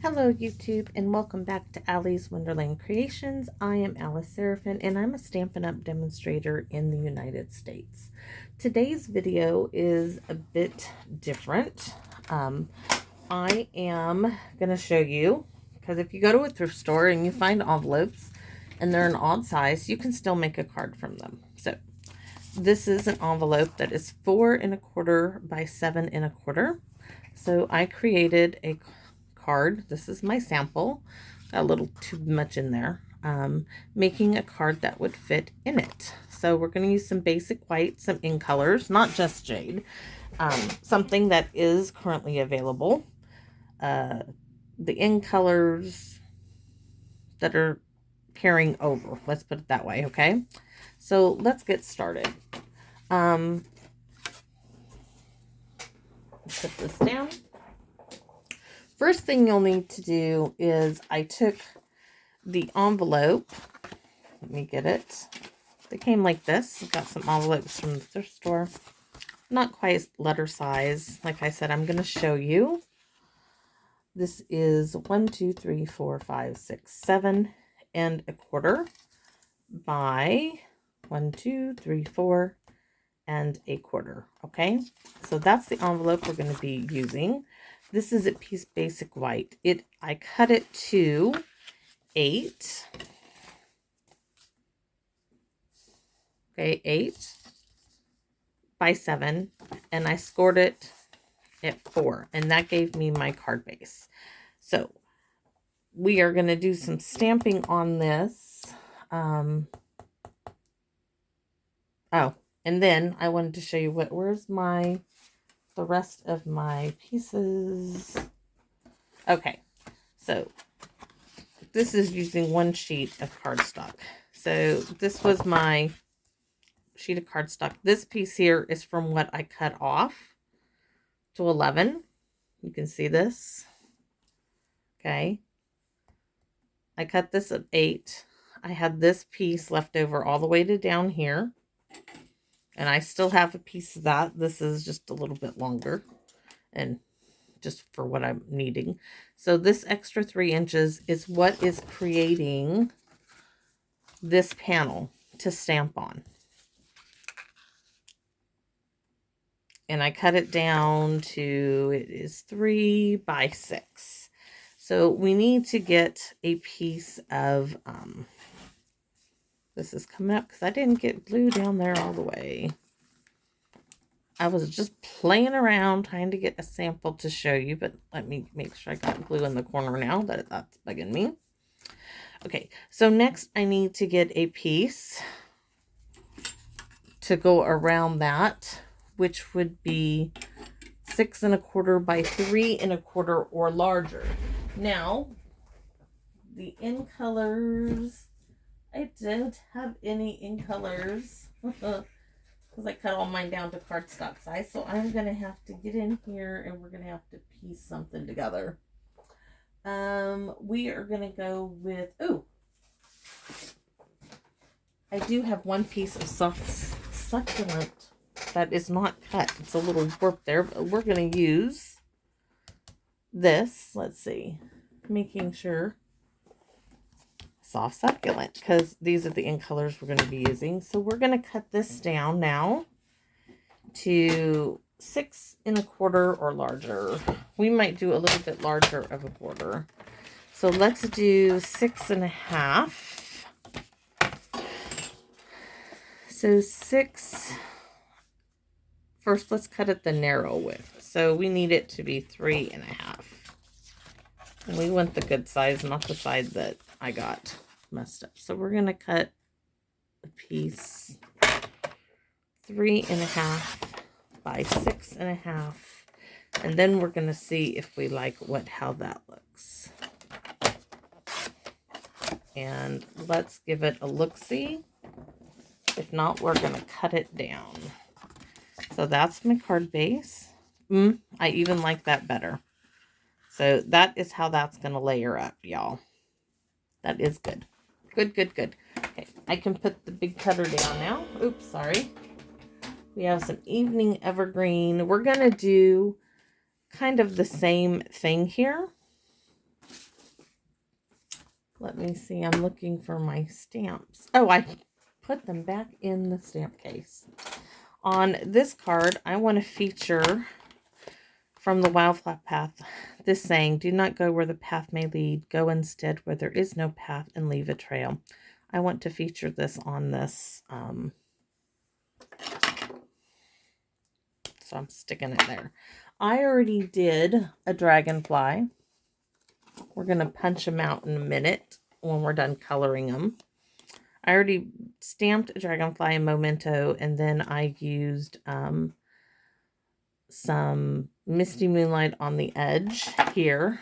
Hello YouTube and welcome back to Allie's Wonderland Creations. I am Alice Seraphin and I'm a Stampin' Up! Demonstrator in the United States. Today's video is a bit different. I am going to show you, because if you go to a thrift store and you find envelopes and they're an odd size, you can still make a card from them. So this is an envelope that is 4 1/4 by 7 1/4. So I created a card. This is my sample. Got a little too much in there. Making a card that would fit in it. So we're going to use some basic white, some in colors, not just jade. Something that is currently available. The in colors that are carrying over. Let's put it that way, okay? So let's get started. Put this down. First thing you'll need to do is I took the envelope. Let me get it. They came like this. I've got some envelopes from the thrift store. Not quite letter size. Like I said, I'm going to show you. This is 1, 2, 3, 4, 5, 6, 7 1/4 by 1, 2, 3, 4 1/4. Okay, so that's the envelope we're going to be using. This is a piece basic white. I cut it to 8. Okay, 8 by 7, and I scored it at 4, and that gave me my card base. So we are going to do some stamping on this. Oh, and then I wanted to show you where's the rest of my pieces. Okay, so this is using 1 sheet of cardstock. So this was my sheet of cardstock. This piece here is from what I cut off to 11. You can see this. Okay. I cut this at 8. I had this piece left over all the way to down here. And I still have a piece of that. This is just a little bit longer. And just for what I'm needing. So this extra 3 inches is what is creating this panel to stamp on. And I cut it down to, it is 3 by 6. So we need to get a piece of, this is coming up because I didn't get glue down there all the way. I was just playing around trying to get a sample to show you, but let me make sure I got glue in the corner now that's bugging me. Okay, so next I need to get a piece to go around that, which would be 6 1/4 by 3 1/4 or larger. Now, the in colors, I didn't have any in colors because I cut all mine down to cardstock size. So I'm going to have to get in here and we're going to have to piece something together. We are going to go with, I do have 1 piece of soft succulent that is not cut. It's a little warped there, but we're going to use this. Let's see, making sure. Soft succulent, because these are the in colors we're going to be using. So we're going to cut this down now to 6 1/4 or larger. We might do a little bit larger of a border. So let's do 6 1/2. So 6. First, let's cut it the narrow width. So we need it to be 3 1/2. And we want the good size, not the side that I got messed up. So we're going to cut a piece 3 1/2 by 6 1/2. And then we're going to see if we like how that looks. And let's give it a look-see. If not, we're going to cut it down. So that's my card base. I even like that better. So that is how that's going to layer up, y'all. That is good. Good, good, good. Okay, I can put the big cutter down now. Oops, sorry. We have some evening evergreen. We're going to do kind of the same thing here. Let me see. I'm looking for my stamps. Oh, I put them back in the stamp case. On this card, I want to feature from the Wildflower path this saying, "Do not go where the path may lead. Go instead where there is no path and leave a trail." I want to feature this on this. So I'm sticking it there. I already did a dragonfly. We're going to punch them out in a minute when we're done coloring them. I already stamped a dragonfly in Memento, and then I used some Misty Moonlight on the edge here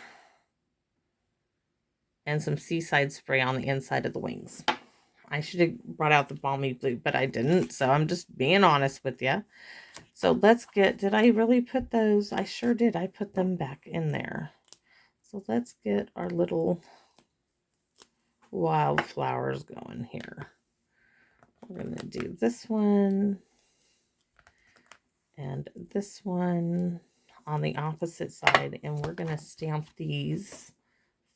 and some Seaside Spray on the inside of the wings. I should have brought out the Balmy Blue, but I didn't, so I'm just being honest with you. So let's get, did I really put those? I sure did. I put them back in there. So let's get our little wildflowers going here. We're going to do this one and this one on the opposite side, and we're going to stamp these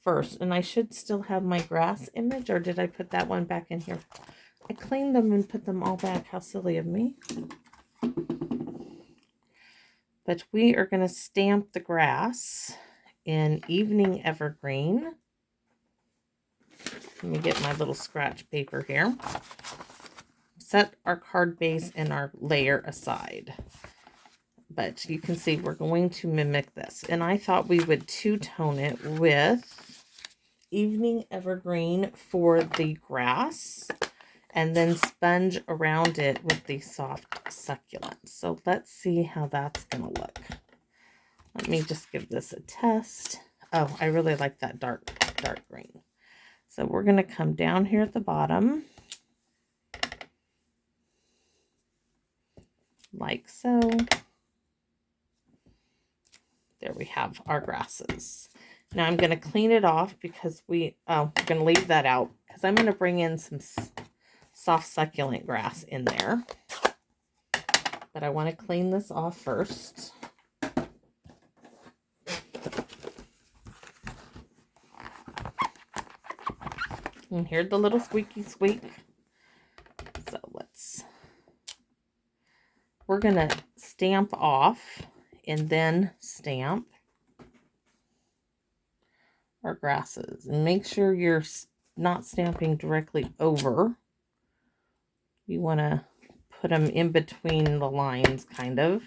first. And I should still have my grass image, or did I put that one back in here? I cleaned them and put them all back. How silly of me. But we are going to stamp the grass in Evening Evergreen. Let me get my little scratch paper here. Set our card base and our layer aside. But you can see we're going to mimic this. And I thought we would two-tone it with Evening Evergreen for the grass, and then sponge around it with the soft succulent. So let's see how that's going to look. Let me just give this a test. Oh, I really like that dark green. So we're going to come down here at the bottom, like so. There we have our grasses. Now I'm going to clean it off because we're going to leave that out because I'm going to bring in some soft succulent grass in there. But I want to clean this off first. And here's the little squeaky squeak. So we're going to stamp off and then stamp our grasses. And make sure you're not stamping directly over. You want to put them in between the lines, kind of.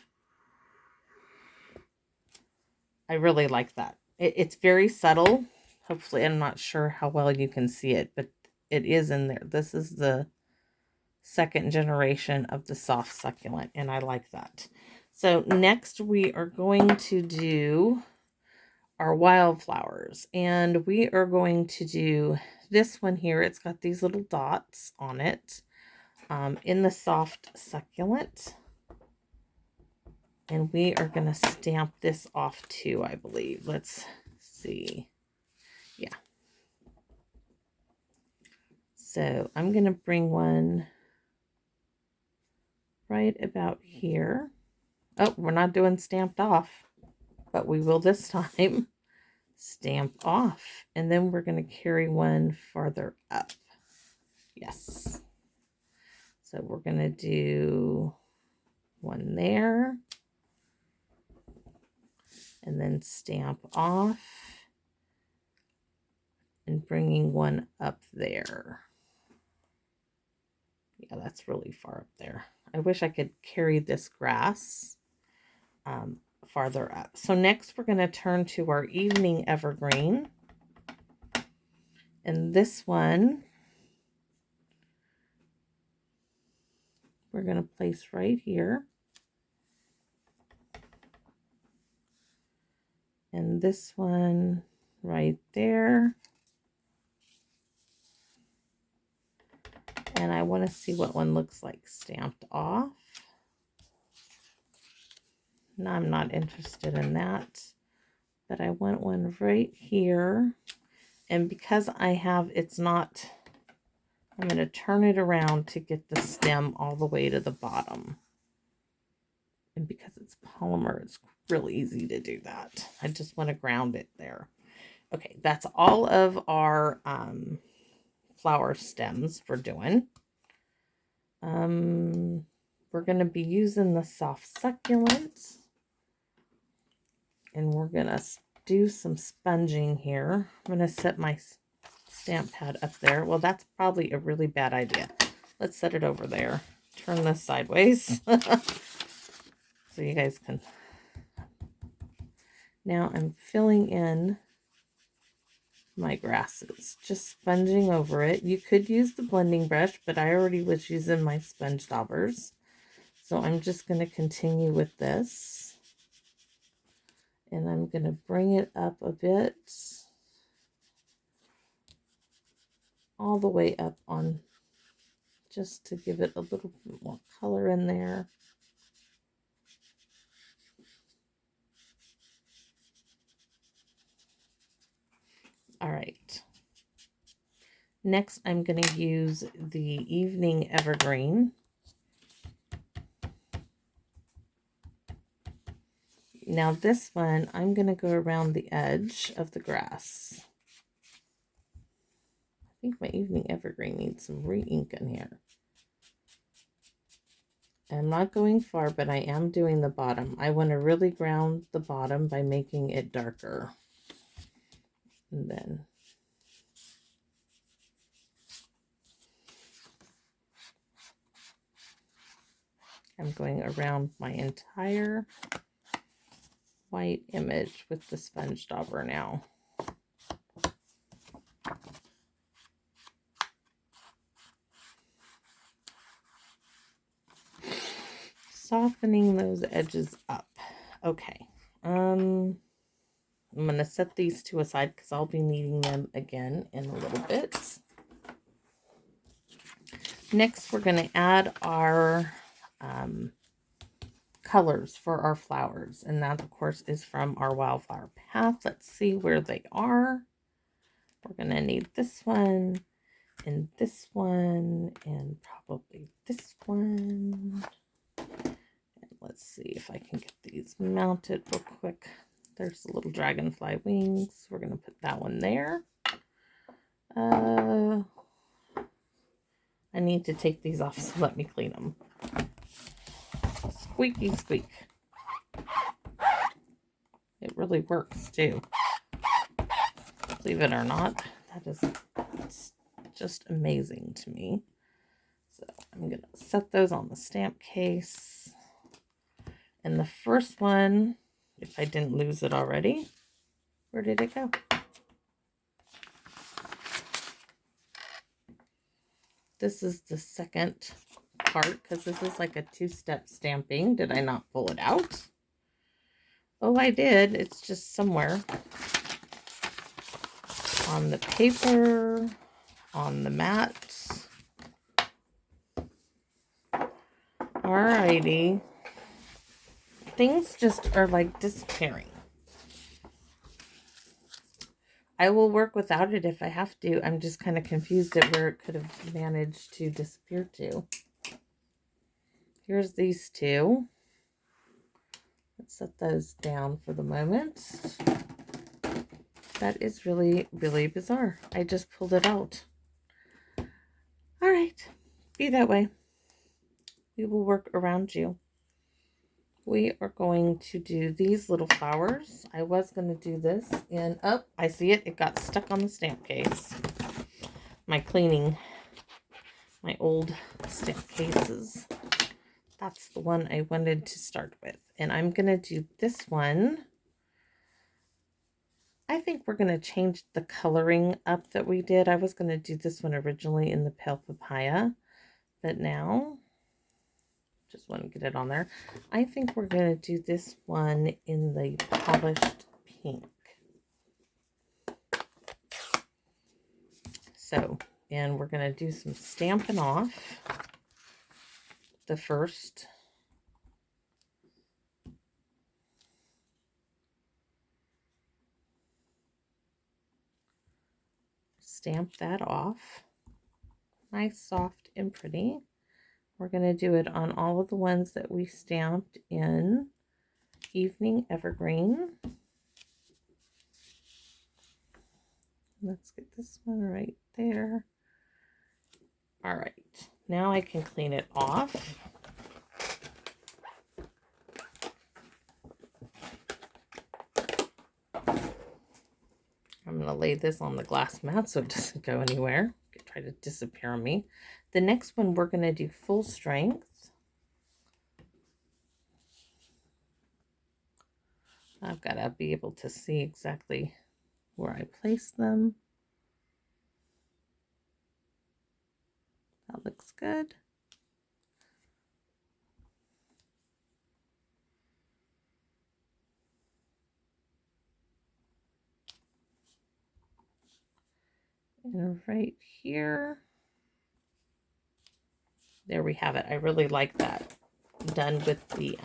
I really like that. It's very subtle. Hopefully, I'm not sure how well you can see it, but it is in there. This is the second generation of the soft succulent, and I like that. So next we are going to do our wildflowers, and we are going to do this one here. It's got these little dots on it in the soft succulent, and we are going to stamp this off too, I believe. Let's see. Yeah. So I'm going to bring one right about here. Oh, we're not doing stamped off, but we will this time. Stamp off. And then we're going to carry one farther up. Yes. So we're going to do one there. And then stamp off. And bringing one up there. Yeah, that's really far up there. I wish I could carry this grass farther up. So next we're going to turn to our Evening Evergreen. And this one we're going to place right here. And this one right there. And I want to see what one looks like stamped off. No, I'm not interested in that. But I want one right here. And because I have, it's not, I'm going to turn it around to get the stem all the way to the bottom. And because it's polymer, it's real easy to do that. I just want to ground it there. Okay, that's all of our flower stems we're doing. We're going to be using the soft succulents, and we're going to do some sponging here. I'm going to set my stamp pad up there. Well, that's probably a really bad idea. Let's set it over there. Turn this sideways so you guys can. Now I'm filling in my grasses, just sponging over it. You could use the blending brush, but I already was using my sponge daubers. So I'm just going to continue with this. And I'm going to bring it up a bit. All the way up on, just to give it a little bit more color in there. All right. Next, I'm going to use the Evening Evergreen. Now this one, I'm going to go around the edge of the grass. I think my Evening Evergreen needs some re-ink in here. I'm not going far, but I am doing the bottom. I want to really ground the bottom by making it darker. And then I'm going around my entire white image with the sponge dauber now. Softening those edges up. Okay. I'm going to set these two aside because I'll be needing them again in a little bit. Next, we're going to add our colors for our flowers. And that, of course, is from our Wildflower path. Let's see where they are. We're going to need this one, and probably this one. And let's see if I can get these mounted real quick. There's the little Dragonfly Wings. We're going to put that one there. I need to take these off, so let me clean them. Squeaky squeak. It really works too. Believe it or not, that is just amazing to me. So I'm going to set those on the stamp case. And the first one, if I didn't lose it already, where did it go? This is the second part because this is like a two-step stamping. Did I not pull it out? Oh, I did. It's just somewhere on the paper, on the mat. Alrighty. Things just are like disappearing. I will work without it if I have to. I'm just kind of confused at where it could have managed to disappear to. Here's these two. Let's set those down for the moment. That is really, really bizarre. I just pulled it out. All right. Be that way. We will work around you. We are going to do these little flowers. I was going to do this in, oh, I see it. It got stuck on the stamp case. My old stamp cases. That's the one I wanted to start with. And I'm going to do this one. I think we're going to change the coloring up that we did. I was going to do this one originally in the Pale Papaya, but now, just want to get it on there. I think we're going to do this one in the Polished Pink. So, and we're going to do some Stampin' Off. The first. Stamp that off. Nice, soft, and pretty. We're going to do it on all of the ones that we stamped in Evening Evergreen. Let's get this one right there. All right, now I can clean it off. I'm going to lay this on the glass mat so it doesn't go anywhere. Try to disappear on me. The next one we're going to do full strength. I've got to be able to see exactly where I place them. That looks good. And right here, there we have it. I really like that. Done with the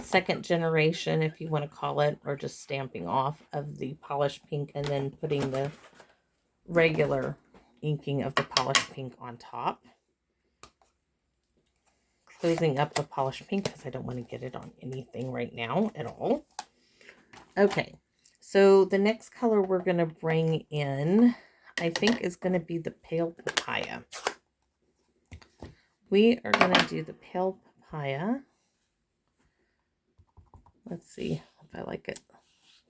second generation, if you want to call it, or just stamping off of the polished pink and then putting the regular inking of the polished pink on top. Closing up the polished pink because I don't want to get it on anything right now at all. Okay, so the next color we're going to bring in, I think, is going to be the pale papaya. We are going to do the pale papaya. Let's see if I like it.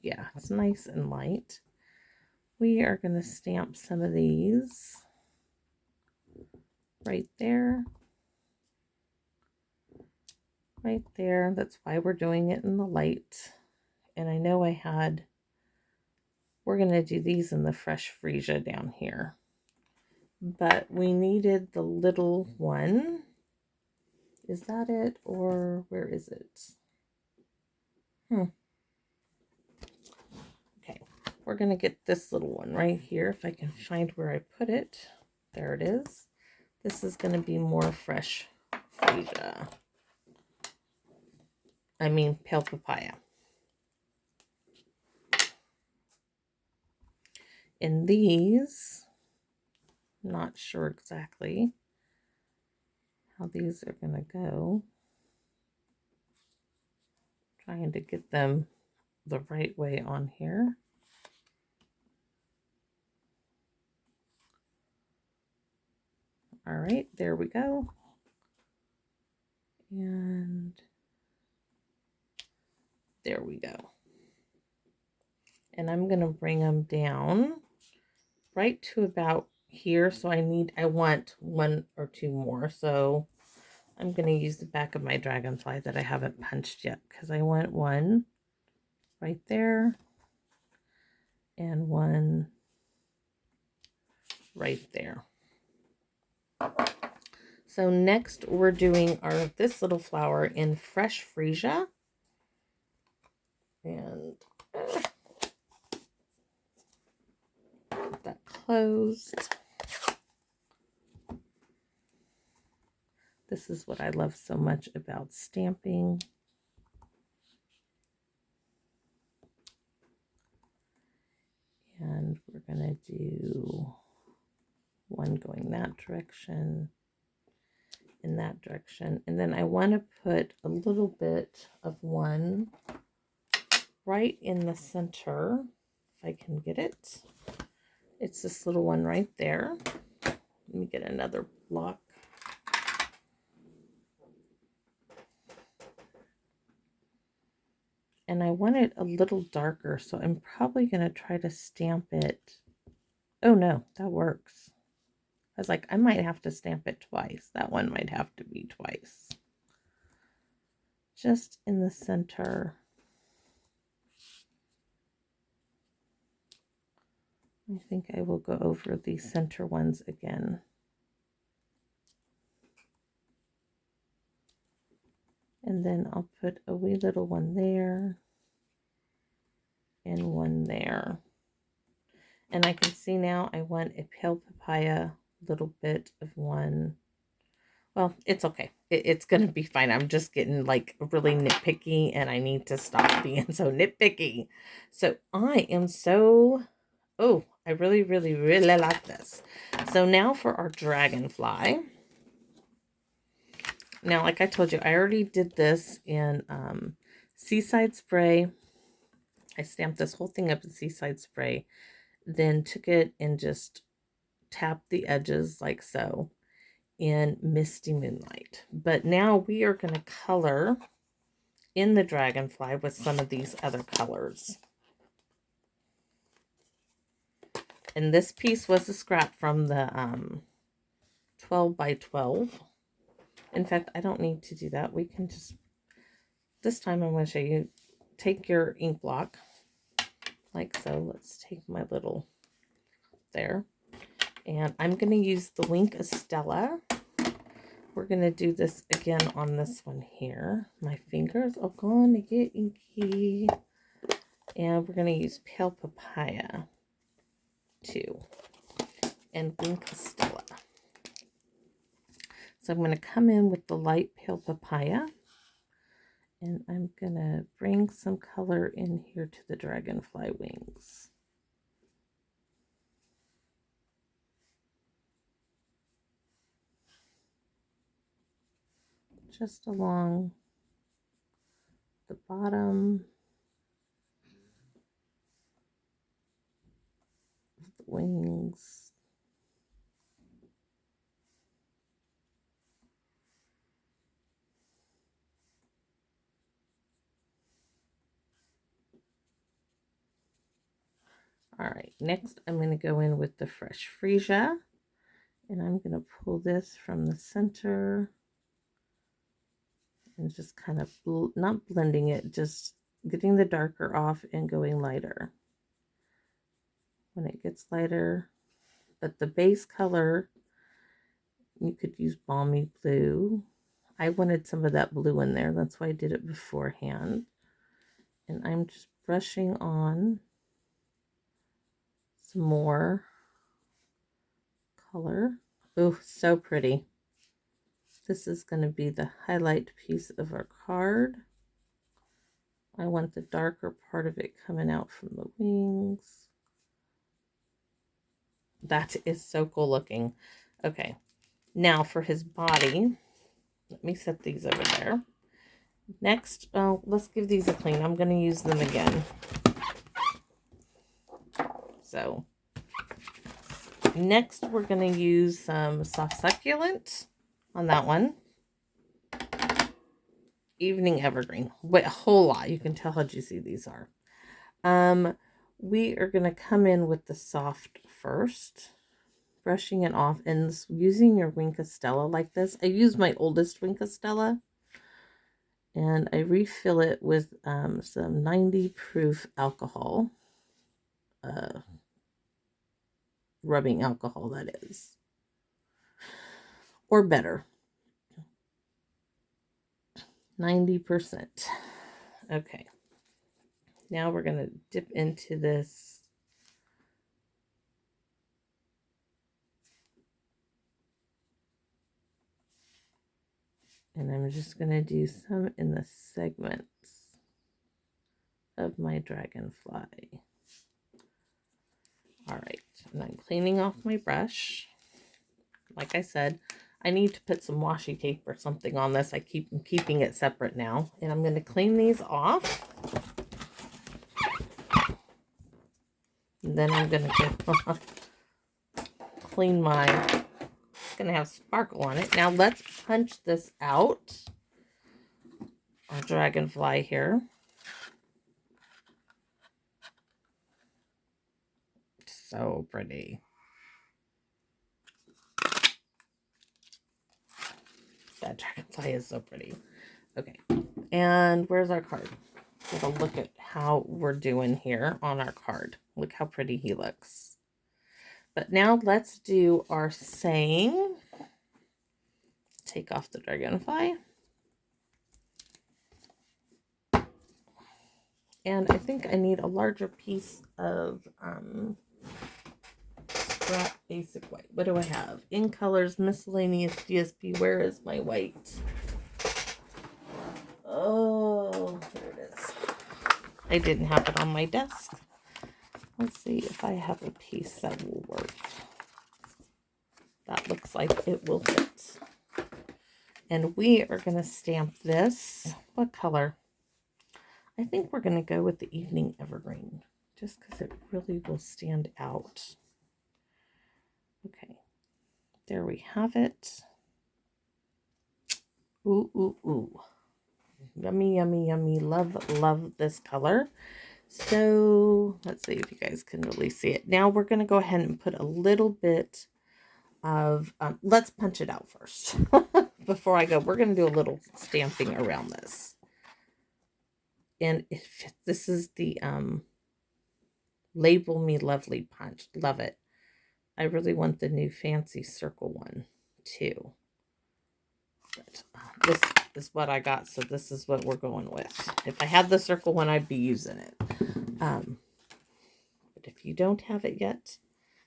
Yeah, it's nice and light. We are going to stamp some of these right there. Right there. That's why we're doing it in the light. And I know we're going to do these in the fresh freesia down here. But we needed the little one. Is that it? Or where is it? Okay, we're going to get this little one right here. If I can find where I put it. There it is. This is going to be more fresh freesia. I mean pale papaya. And these, not sure exactly how these are going to go. Trying to get them the right way on here. All right, there we go. And there we go. And I'm going to bring them down right to about here. So I want one or two more. So I'm going to use the back of my dragonfly that I haven't punched yet because I want one right there and one right there. So next we're doing this little flower in fresh freesia. And get that closed. This is what I love so much about stamping. And we're going to do one going that direction, in that direction. And then I want to put a little bit of one right in the center, if I can get it. It's this little one right there. Let me get another block. And I want it a little darker, so I'm probably going to try to stamp it. Oh no, that works. I was like, I might have to stamp it twice. That one might have to be twice. Just in the center. I think I will go over the center ones again. And then I'll put a wee little one there and one there. And I can see now I want a pale papaya, little bit of one. Well, it's okay. It's going to be fine. I'm just getting like really nitpicky and I need to stop being so nitpicky. So I am so, oh, I really, really, really like this. So now for our dragonfly. Now, like I told you, I already did this in Seaside Spray. I stamped this whole thing up in Seaside Spray. then took it and just tapped the edges like so in Misty Moonlight. But now we are going to color in the Dragonfly with some of these other colors. And this piece was a scrap from the 12 by 12. In fact, I don't need to do that. We can just, this time I'm going to show you, take your ink block like so. Let's take my little there. And I'm going to use the Wink Estella. We're going to do this again on this one here. My fingers are going to get inky. And we're going to use Pale Papaya too. And Wink Estella. So I'm going to come in with the light Pale Papaya. And I'm going to bring some color in here to the Dragonfly Wings. Just along the bottom of the wings. All right, next I'm going to go in with the Fresh Freesia, and I'm going to pull this from the center and just kind of, not blending it, just getting the darker off and going lighter. When it gets lighter, but the base color, you could use Balmy Blue. I wanted some of that blue in there, that's why I did it beforehand. And I'm just brushing on some more color. Oh, so pretty. This is going to be the highlight piece of our card. I want the darker part of it coming out from the wings. That is so cool looking. Okay, now for his body, let me set these over there. Next, let's give these a clean. I'm going to use them again. So, next we're going to use some Soft Succulent on that one. Evening Evergreen. Wait, a whole lot. You can tell how juicy these are. We are going to come in with the soft first, brushing it off and using your Wink Estella like this. I use my oldest Wink Estella, and I refill it with some 90 proof alcohol, rubbing alcohol, that is, or better, 90%. Okay, now we're going to dip into this and I'm just going to do some in the segments of my Dragonfly. All right, and I'm cleaning off my brush. Like I said, I need to put some washi tape or something on this. I'm keeping it separate now. And I'm going to clean these off. And then I'm going to clean my, it's going to have sparkle on it. Now let's punch this out. Our Dragonfly here. So pretty. That Dragonfly is so pretty. Okay, and where's our card? Take a look at how we're doing here on our card. Look how pretty he looks. But now let's do our saying. Take off the Dragonfly. And I think I need a larger piece of scrap basic white. What do I have? In Colors, Miscellaneous DSP. Where is my white? Oh, there it is. I didn't have it on my desk. Let's see if I have a piece that will work. That looks like it will fit. And we are going to stamp this. What color? I think we're going to go with the Evening Evergreen. just because it really will stand out. Okay, there we have it. Ooh, ooh, ooh. Yummy, yummy, yummy. Love, love this color. So let's see if you guys can really see it. Now we're going to go ahead and put a little bit of, let's punch it out first. Before I go, we're going to do a little stamping around this. And if this is the Label Me Lovely punch. Love it. I really want the new fancy circle one too. But this is what I got, so this is what we're going with. If I had the circle one, I'd be using it. But if you don't have it yet,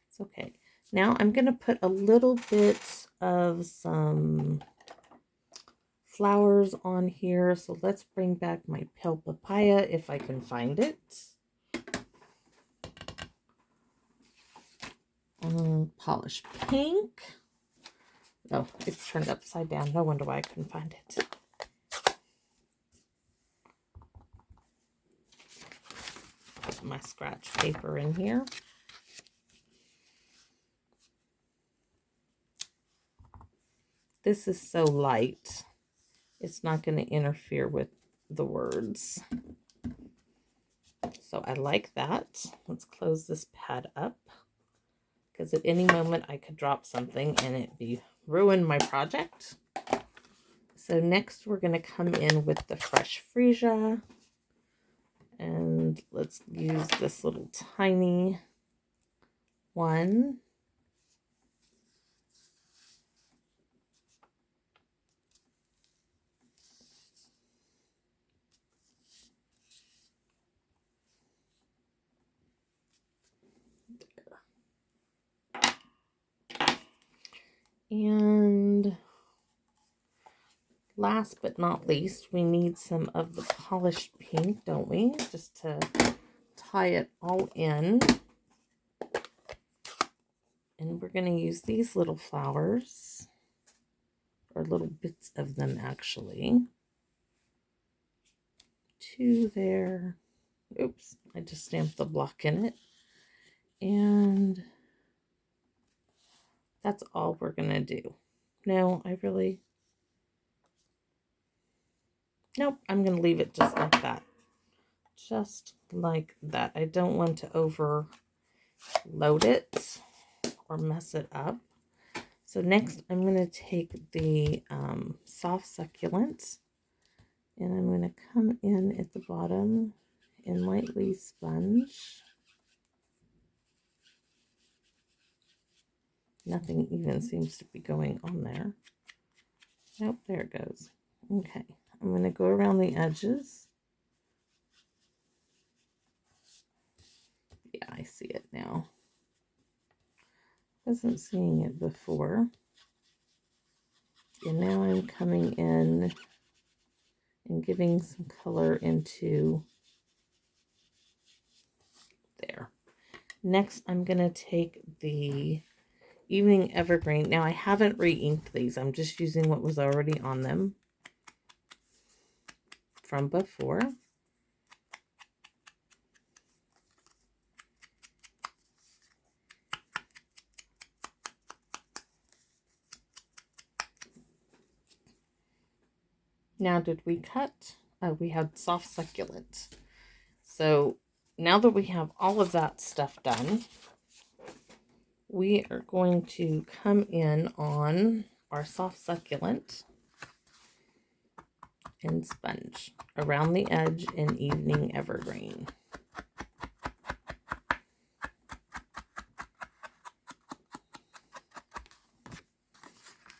it's okay. Now I'm going to put a little bit of some flowers on here. So let's bring back my pale papaya if I can find it. Polished pink. Oh, it's turned upside down. No wonder why I couldn't find it. Put my scratch paper in here. This is so light. It's not going to interfere with the words. So I like that. Let's close this pad up, because at any moment I could drop something and it'd be ruin my project. So next we're going to come in with the fresh freesia, and let's use this little tiny one. And last but not least, we need some of the polished pink, don't we? Just to tie it all in. And we're going to use these little flowers, or little bits of them actually. Two there. Oops, I just stamped the block in it. And that's all we're going to do. No, nope, I'm going to leave it just like that. Just like that. I don't want to overload it or mess it up. So next I'm going to take the soft succulent, and I'm going to come in at the bottom and lightly sponge. Nothing even seems to be going on there. Nope, there it goes. Okay, I'm going to go around the edges. Yeah, I see it now. Wasn't seeing it before. And now I'm coming in and giving some color into there. Next, I'm going to take the Evening Evergreen. Now, I haven't re-inked these. I'm just using what was already on them from before. Now, did we cut? Oh, we had soft succulent. So now that we have all of that stuff done, we are going to come in on our soft succulent and sponge around the edge in Evening Evergreen.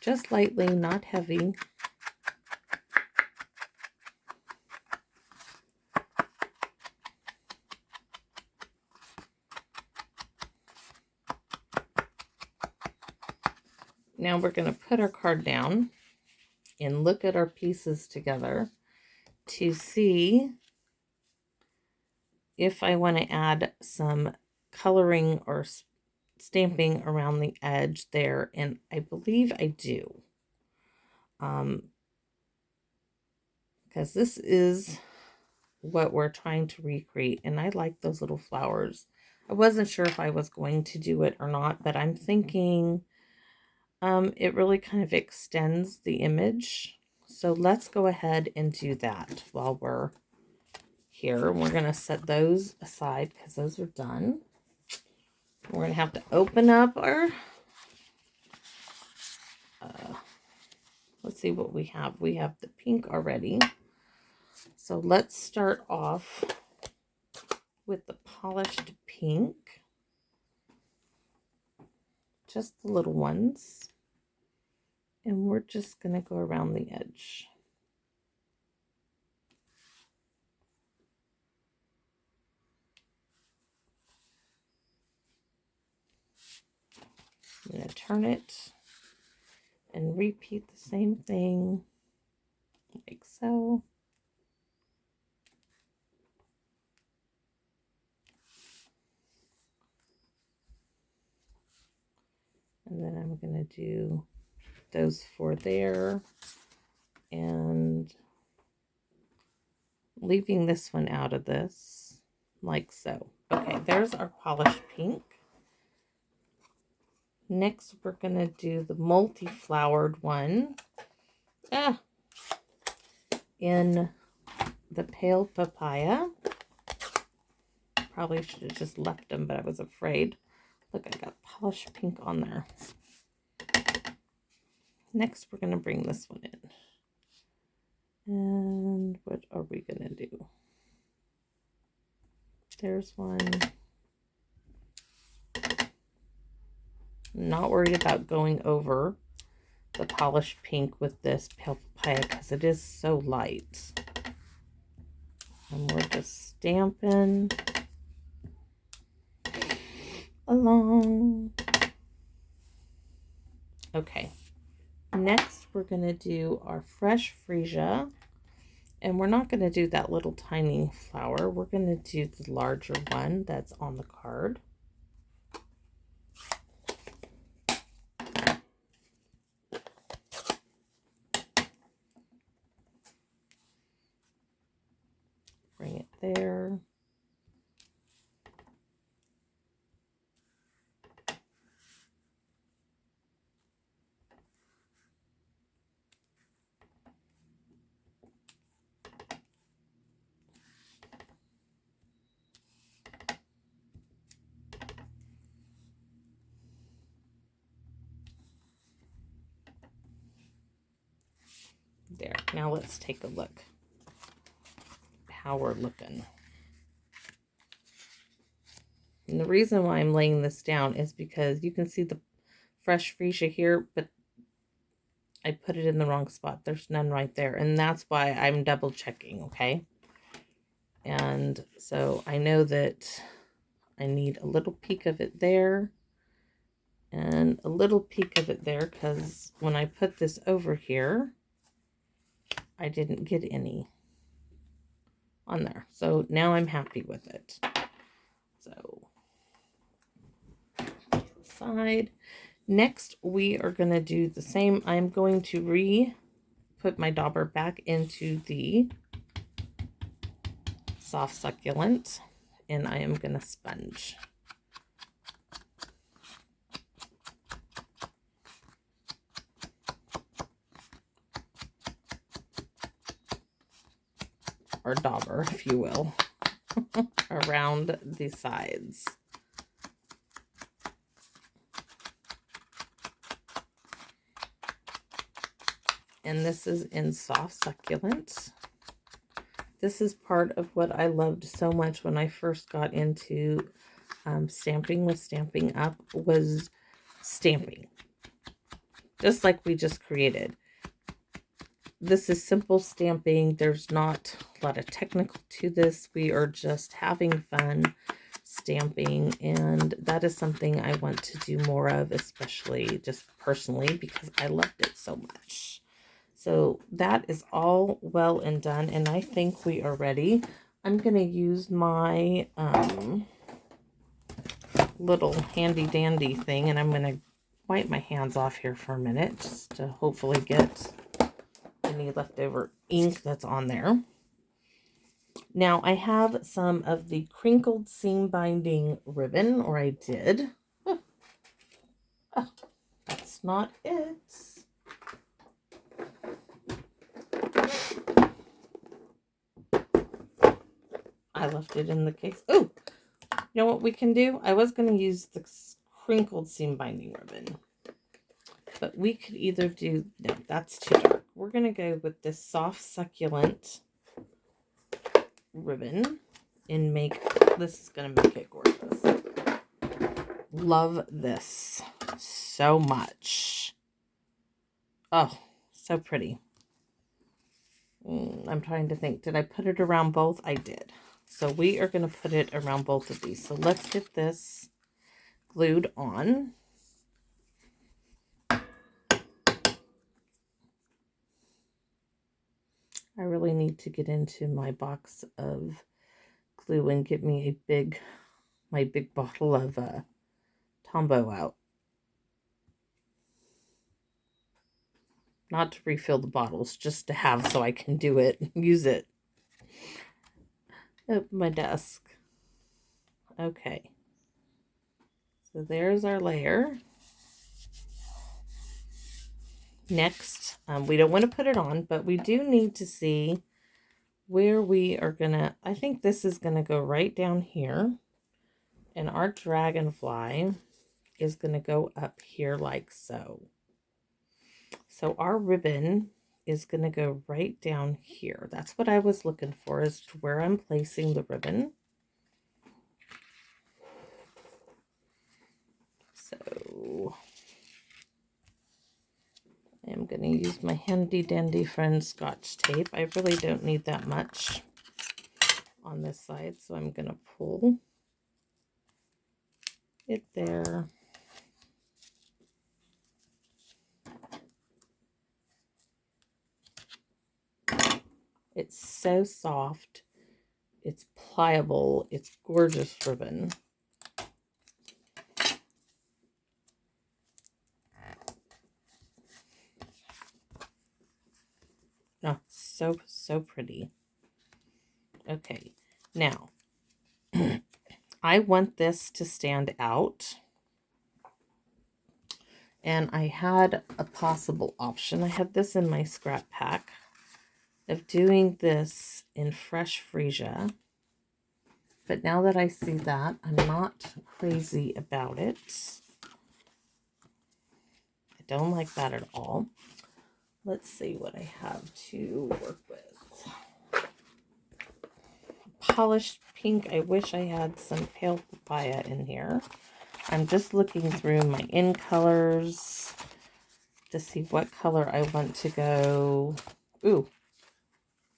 Just lightly, not heavy. Now we're going to put our card down and look at our pieces together to see if I want to add some coloring or stamping around the edge there, and I believe I do. Because this is what we're trying to recreate. And I like those little flowers. I wasn't sure if I was going to do it or not, but I'm thinking it really kind of extends the image. So let's go ahead and do that while we're here. We're going to set those aside because those are done. We're going to have to open up our, let's see what we have. We have the pink already. So let's start off with the polished pink. Just the little ones. And we're just going to go around the edge. I'm going to turn it and repeat the same thing like so. And then I'm going to do those 4 there and leaving this one out of this like so. Okay, there's our polished pink. Next, we're going to do the multi-flowered one in the pale papaya. Probably should have just left them, but I was afraid. Look, I got polished pink on there. Next, we're going to bring this one in. And what are we going to do? There's one. I'm not worried about going over the polished pink with this pale papaya because it is so light. And we're just stamping along. Okay. Next, we're going to do our fresh freesia. And we're not going to do that little tiny flower. We're going to do the larger one that's on the card. Bring it there. There. Now let's take a look how we're looking. And the reason why I'm laying this down is because you can see the fresh freesia here, but I put it in the wrong spot. There's none right there. And that's why I'm double checking, okay? And so I know that I need a little peek of it there and a little peek of it there because when I put this over here, I didn't get any on there. So now I'm happy with it. So, side. Next, we are going to do the same. I'm going to put my dauber back into the soft succulent, and I am going to sponge. Or dauber, if you will, around the sides. And this is in soft succulent. This is part of what I loved so much when I first got into stamping with Stampin'Up was stamping. Just like we just created. This is simple stamping. There's not a lot of technical to this. We are just having fun stamping, and that is something I want to do more of, especially just personally because I loved it so much. So that is all well and done, and I think we are ready. I'm going to use my little handy dandy thing, and I'm going to wipe my hands off here for a minute just to hopefully get any leftover ink that's on there. Now I have some of the crinkled seam binding ribbon, or I did. Oh, that's not it. I left it in the case. Oh, you know what we can do? I was going to use the crinkled seam binding ribbon, but we could either do, no, that's too dark. We're going to go with this soft succulent ribbon and make, this is going to make it gorgeous. Love this so much. Oh, so pretty. I'm trying to think, did I put it around both? I did. So we are going to put it around both of these. So let's get this glued on. I really need to get into my box of glue and get me my big bottle of Tombow out. Not to refill the bottles, just to have so I can do it, use it. Open my desk. Okay. So there's our layer. Next, we don't want to put it on, but we do need to see where we are gonna, I think this is gonna go right down here. And our dragonfly is gonna go up here like so. So our ribbon is gonna go right down here. That's what I was looking for, as to where I'm placing the ribbon. So I'm going to use my handy dandy friend Scotch tape. I really don't need that much on this side, so I'm going to pull it there. It's so soft. It's pliable. It's gorgeous ribbon. Oh, so pretty. Okay, now I want this to stand out. And I had a possible option. I had this in my scrap pack of doing this in fresh freesia. But now that I see that, I'm not crazy about it. I don't like that at all. Let's see what I have to work with. Polished pink. I wish I had some pale papaya in here. I'm just looking through my in colors to see what color I want to go. Ooh,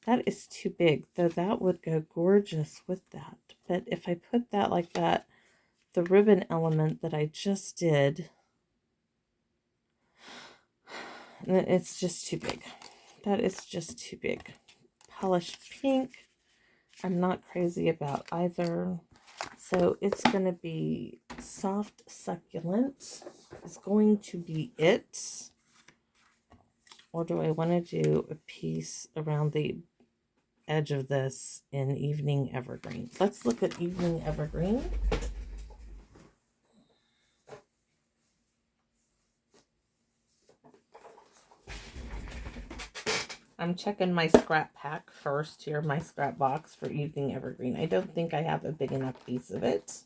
that is too big, though that would go gorgeous with that. But if I put that like that, the ribbon element that I just did, it's just too big. That is just too big. Polished pink, I'm not crazy about either. So it's going to be soft succulent is going to be it. Or do I want to do a piece around the edge of this in evening evergreen? Let's look at evening evergreen. I'm checking my scrap pack first here, my scrap box for evening evergreen. I don't think I have a big enough piece of it.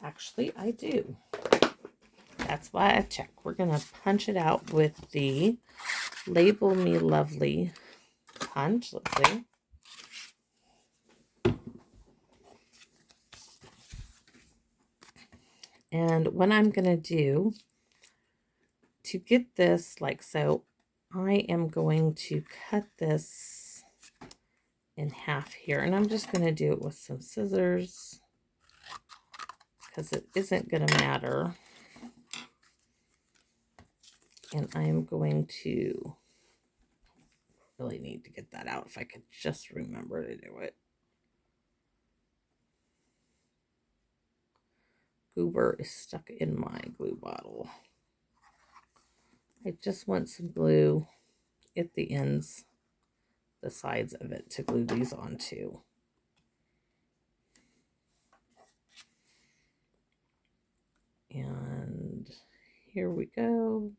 Actually, I do. That's why I check. We're going to punch it out with the Label Me Lovely punch. Let's see. And what I'm going to do to get this like so, I am going to cut this in half here. And I'm just going to do it with some scissors because it isn't going to matter. And I'm going to really need to get that out if I could just remember to do it. Goober is stuck in my glue bottle. I just want some glue at the ends, the sides of it, to glue these onto. And here we go.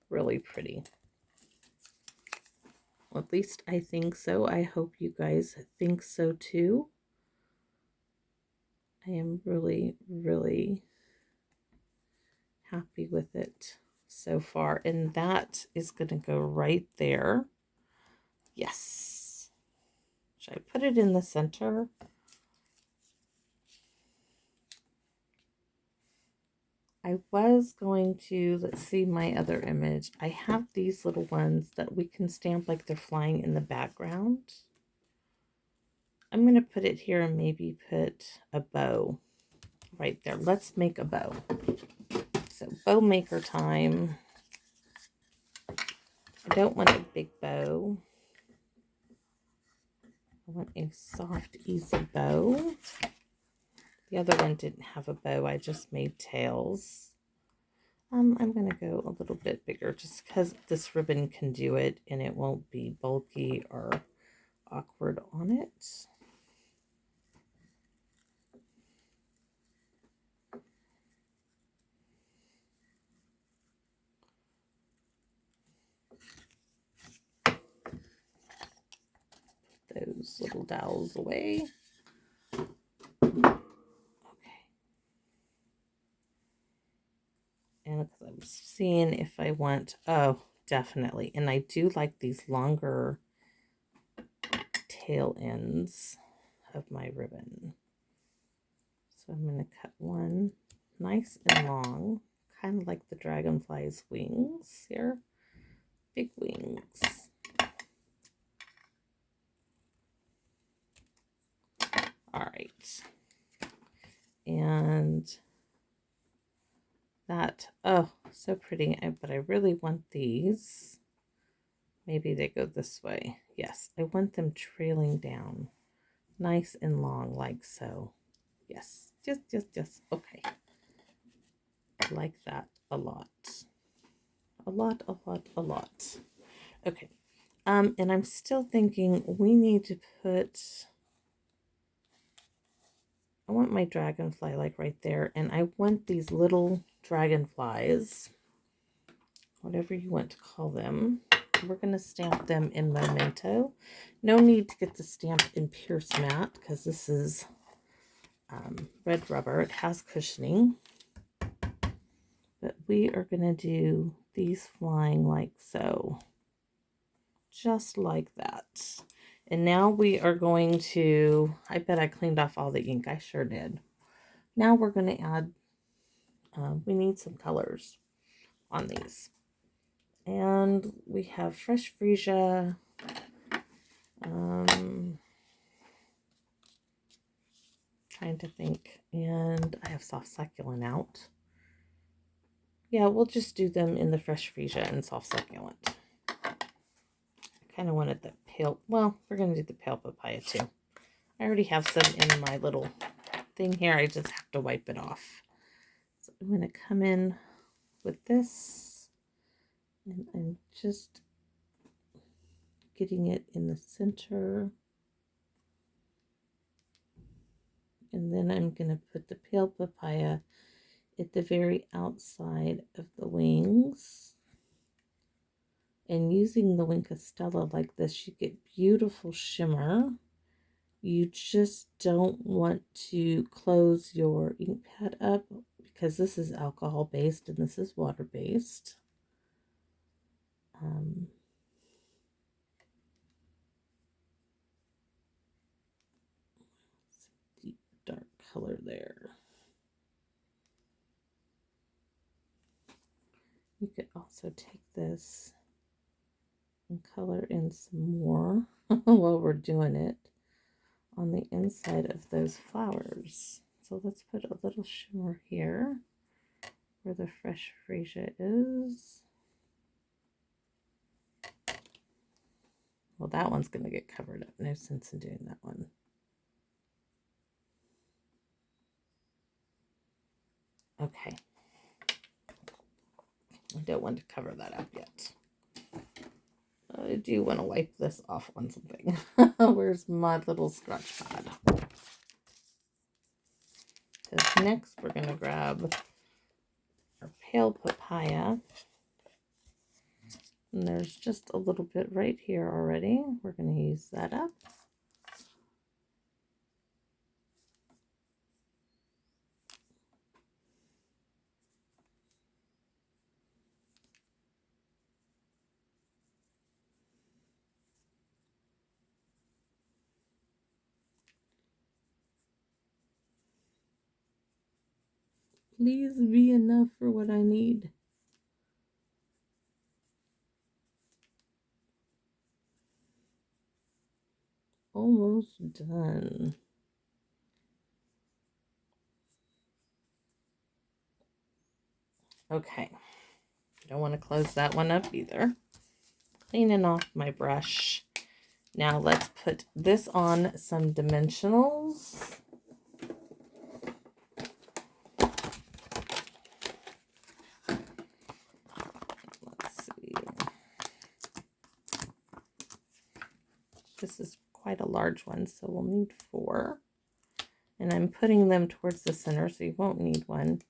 Really pretty. Well, at least I think so. I hope you guys think so too. I am really, really happy with it so far. And that is going to go right there. Yes. Should I put it in the center? I was going to, let's see my other image. I have these little ones that we can stamp like they're flying in the background. I'm going to put it here and maybe put a bow right there. Let's make a bow. So bow maker time. I don't want a big bow. I want a soft, easy bow. The other one didn't have a bow. I just made tails. I'm going to go a little bit bigger just because this ribbon can do it and it won't be bulky or awkward on it. Those little dowels away. And I'm seeing if I want, oh, definitely. And I do like these longer tail ends of my ribbon. So I'm going to cut one nice and long, kind of like the Dragonfly's wings here. Big wings. All right. And that, oh, so pretty. But I really want these. Maybe they go this way. Yes, I want them trailing down. Nice and long, like so. Yes, just, okay. I like that a lot. A lot. Okay. And I'm still thinking we need to put, I want my dragonfly like right there, and I want these little dragonflies, whatever you want to call them. We're going to stamp them in Memento. No need to get the stamp in Pierce Matte because this is red rubber. It has cushioning. But we are going to do these flying like so. Just like that. And now we are going to, I bet I cleaned off all the ink. I sure did. Now we're going to add, we need some colors on these. And we have fresh freesia. Trying to think. And I have soft succulent out. Yeah, we'll just do them in the fresh freesia and soft succulent. I kind of wanted the pale, well, we're going to do the pale papaya too. I already have some in my little thing here. I just have to wipe it off. So I'm going to come in with this. And I'm just getting it in the center. And then I'm going to put the pale papaya at the very outside of the wings. And using the Wink of Stella like this, you get beautiful shimmer. You just don't want to close your ink pad up because this is alcohol based and this is water based. Deep dark color there. You could also take this and color in some more while we're doing it on the inside of those flowers. So let's put a little shimmer here where the fresh freesia is. Well, that one's going to get covered up. No sense in doing that one. Okay. I don't want to cover that up yet. I do want to wipe this off on something. Where's my little scratch pad? Because next we're going to grab our pale papaya. And there's just a little bit right here already. We're going to use that up. Please be enough for what I need. Almost done. Okay. Don't want to close that one up either. Cleaning off my brush. Now let's put this on some dimensionals. This is quite a large one, so we'll need 4. And I'm putting them towards the center, so you won't need one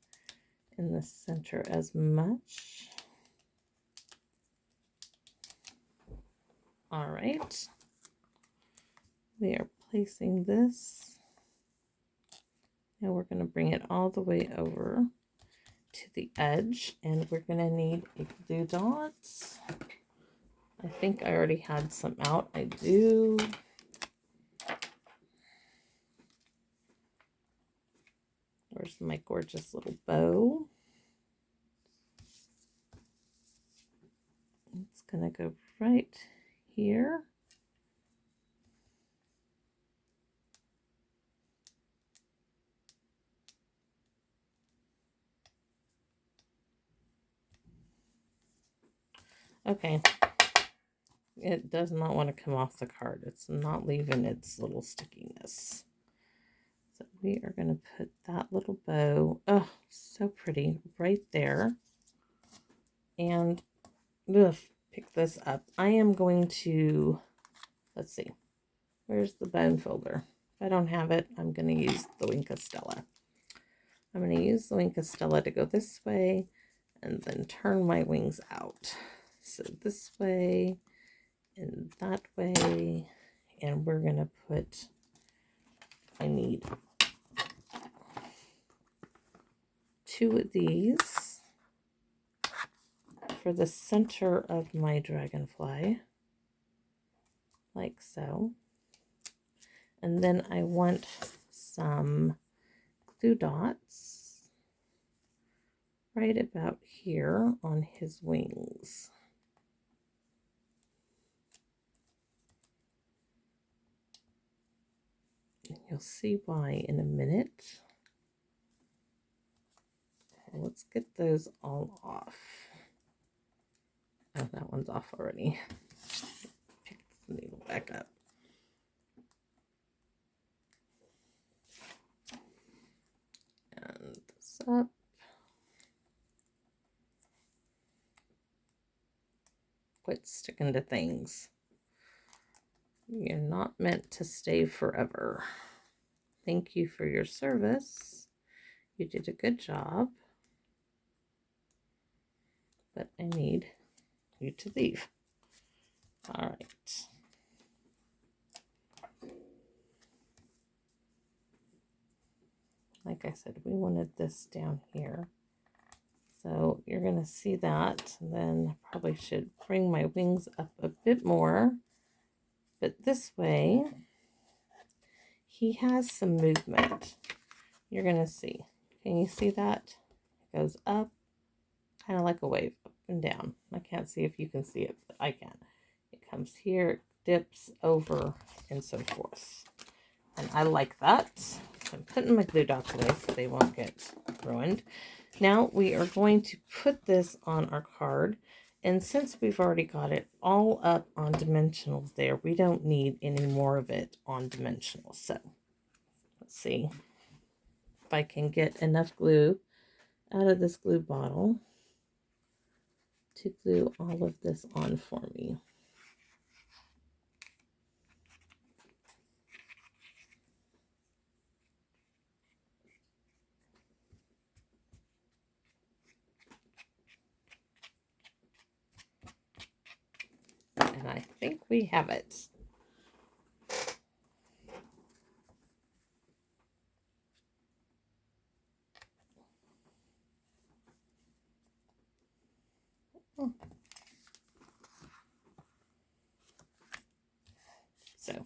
in the center as much. All right. We are placing this. Now we're going to bring it all the way over to the edge, and we're going to need a glue dot. I think I already had some out. I do. Where's my gorgeous little bow? It's going to go right here. Okay. It does not want to come off the card. It's not leaving its little stickiness. So we are going to put that little bow, oh, so pretty, right there. And pick this up. I am going to, let's see, where's the bone folder? If I don't have it, I'm going to use the Wink of Stella. I'm going to use the Wink of Stella to go this way and then turn my wings out. So this way and that way, and we're going to put, I need 2 of these for the center of my dragonfly, like so. And then I want some glue dots right about here on his wings. And you'll see why in a minute. Okay, let's get those all off. Oh, that one's off already. Pick the needle back up. And this up. Quit sticking to things. You're not meant to stay forever. Thank you for your service. You did a good job. But I need you to leave. All right. Like I said, we wanted this down here. So you're going to see that. And then I probably should bring my wings up a bit more. But this way, he has some movement. You're going to see. Can you see that? It goes up, kind of like a wave, up and down. I can't see if you can see it, but I can. It comes here, dips over, and so forth. And I like that. So I'm putting my glue dots away so they won't get ruined. Now we are going to put this on our card. And since we've already got it all up on dimensionals there, we don't need any more of it on dimensionals. So let's see if I can get enough glue out of this glue bottle to glue all of this on for me. we have it. So,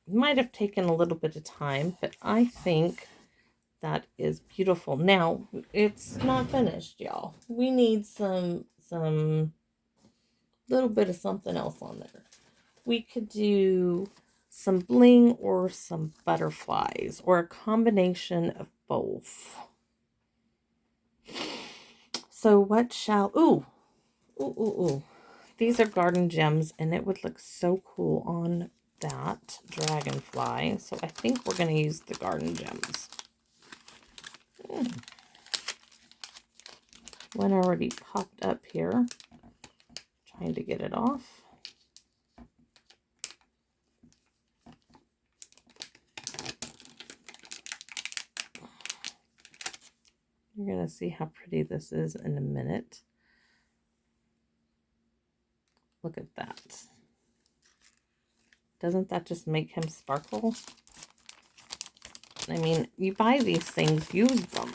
might have taken a little bit of time, but I think that is beautiful. Now, it's not finished, y'all. We need some little bit of something else on there. We could do some bling or some butterflies or a combination of both. So what shall, ooh. These are garden gems, and it would look so cool on that dragonfly. So I think we're going to use the garden gems. One already popped up here. Trying to get it off. You're going to see how pretty this is in a minute. Look at that. Doesn't that just make him sparkle? I mean, you buy these things, use them.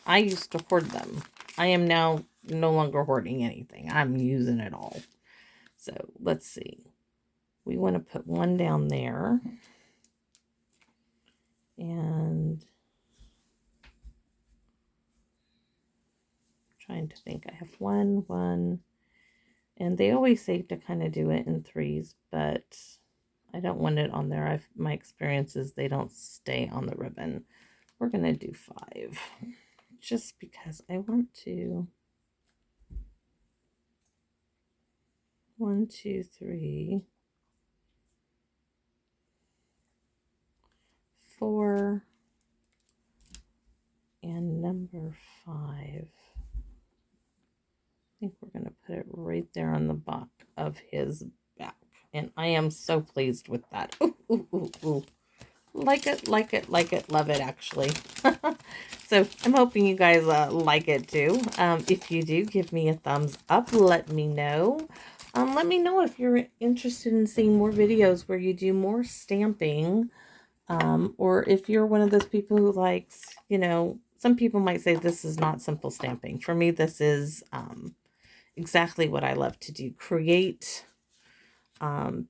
I used to hoard them. I am now no longer hoarding anything. I'm using it all. So let's see. We want to put one down there. And trying to think. I have one. And they always say to kind of do it in threes, but I don't want it on there. My experience is they don't stay on the ribbon. We're going to do 5. Just because I want to. 1, 2, 3, 4, and number 5. I think we're going to put it right there on the back of his back. And I am so pleased with that. Ooh. Like it, love it, actually. So I'm hoping you guys like it too. If you do, give me a thumbs up. Let me know. Let me know if you're interested in seeing more videos where you do more stamping. Or if you're one of those people who likes, some people might say this is not simple stamping. For me, this is exactly what I love to do. Create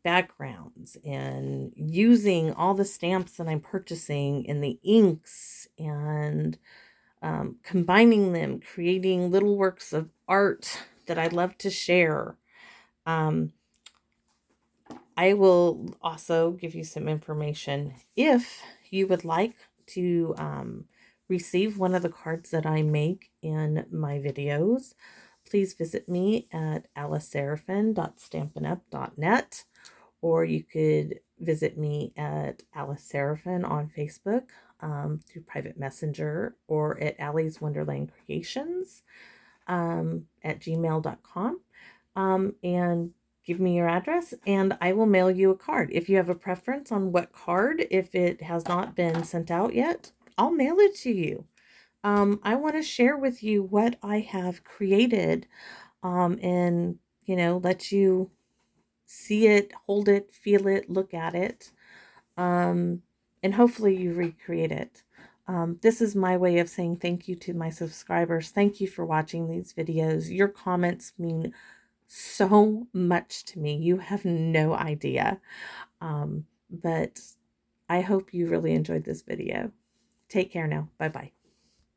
backgrounds and using all the stamps that I'm purchasing and the inks and combining them, creating little works of art that I love to share. I will also give you some information if you would like to receive one of the cards that I make in my videos. Please visit me at aliceseraphin.stampinup.net, or you could visit me at Alice Seraphin on Facebook through private messenger, or at Allie's Wonderland Creations at gmail.com, and give me your address and I will mail you a card. If you have a preference on what card, if it has not been sent out yet, I'll mail it to you. I want to share with you what I have created, and, let you see it, hold it, feel it, look at it, and hopefully you recreate it. This is my way of saying thank you to my subscribers. Thank you for watching these videos. Your comments mean so much to me. You have no idea. But I hope you really enjoyed this video. Take care now. Bye-bye.